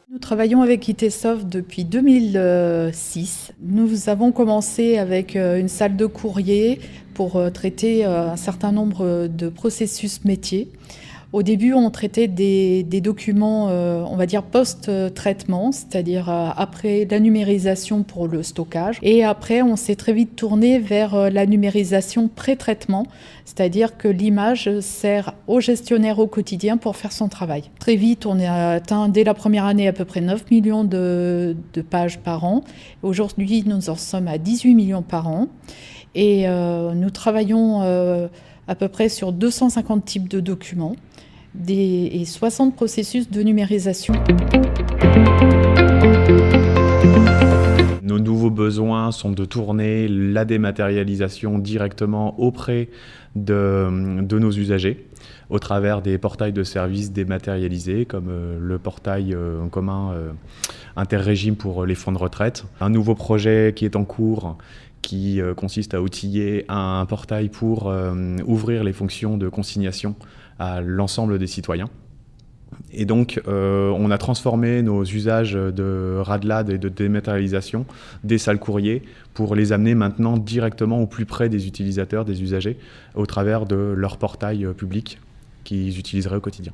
Nous travaillons avec ITsoft depuis 2006. Nous avons commencé avec une salle de courrier pour traiter un certain nombre de processus métiers. Au début, on traitait des documents, on va dire post-traitement, c'est-à-dire après la numérisation pour le stockage. Et après, on s'est très vite tourné vers la numérisation pré-traitement, c'est-à-dire que l'image sert au gestionnaire au quotidien pour faire son travail. Très vite, on a atteint dès la première année à peu près 9 millions de pages par an. Aujourd'hui, nous en sommes à 18 millions par an. Et nous travaillons à peu près sur 250 types de documents et 60 processus de numérisation. Nos nouveaux besoins sont de tourner la dématérialisation directement auprès de nos usagers au travers des portails de services dématérialisés comme le portail commun interrégime pour les fonds de retraite. Un nouveau projet qui est en cours qui consiste à outiller un portail pour ouvrir les fonctions de consignation à l'ensemble des citoyens. Et donc, on a transformé nos usages de RADLAD et de dématérialisation des salles courriers pour les amener maintenant directement au plus près des utilisateurs, des usagers, au travers de leur portail public qu'ils utiliseraient au quotidien.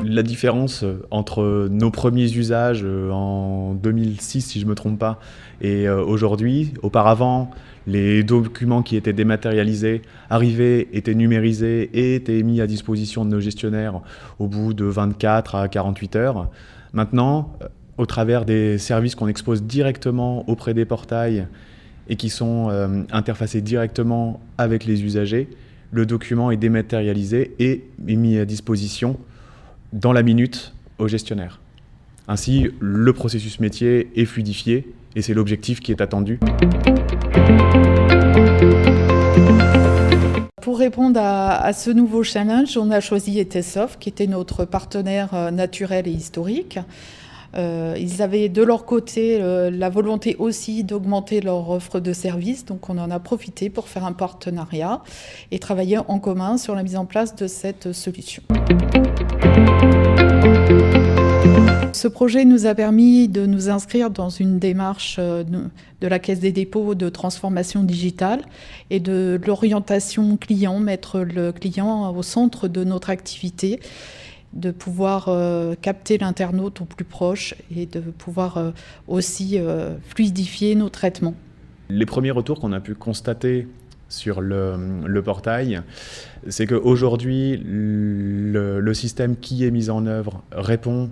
La différence entre nos premiers usages en 2006, si je ne me trompe pas, et aujourd'hui, auparavant, les documents qui étaient dématérialisés arrivaient, étaient numérisés et étaient mis à disposition de nos gestionnaires au bout de 24 à 48 heures. Maintenant, au travers des services qu'on expose directement auprès des portails et qui sont interfacés directement avec les usagers, le document est dématérialisé et est mis à disposition dans la minute au gestionnaire. Ainsi, le processus métier est fluidifié et c'est l'objectif qui est attendu. Pour répondre à ce nouveau challenge, on a choisi ITsoft, qui était notre partenaire naturel et historique. Ils avaient de leur côté la volonté aussi d'augmenter leur offre de services, donc on en a profité pour faire un partenariat et travailler en commun sur la mise en place de cette solution. Ce projet nous a permis de nous inscrire dans une démarche de la Caisse des dépôts de transformation digitale et de l'orientation client, mettre le client au centre de notre activité, de pouvoir capter l'internaute au plus proche et de pouvoir aussi fluidifier nos traitements. Les premiers retours qu'on a pu constater sur le portail, c'est qu'aujourd'hui, le système qui est mis en œuvre répond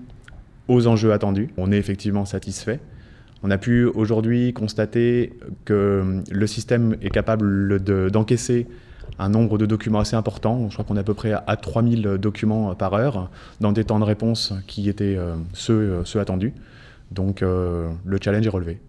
aux enjeux attendus. On est effectivement satisfait. On a pu aujourd'hui constater que le système est capable d'encaisser un nombre de documents assez important. Je crois qu'on est à peu près à 3000 documents par heure dans des temps de réponse qui étaient ceux attendus. Donc le challenge est relevé.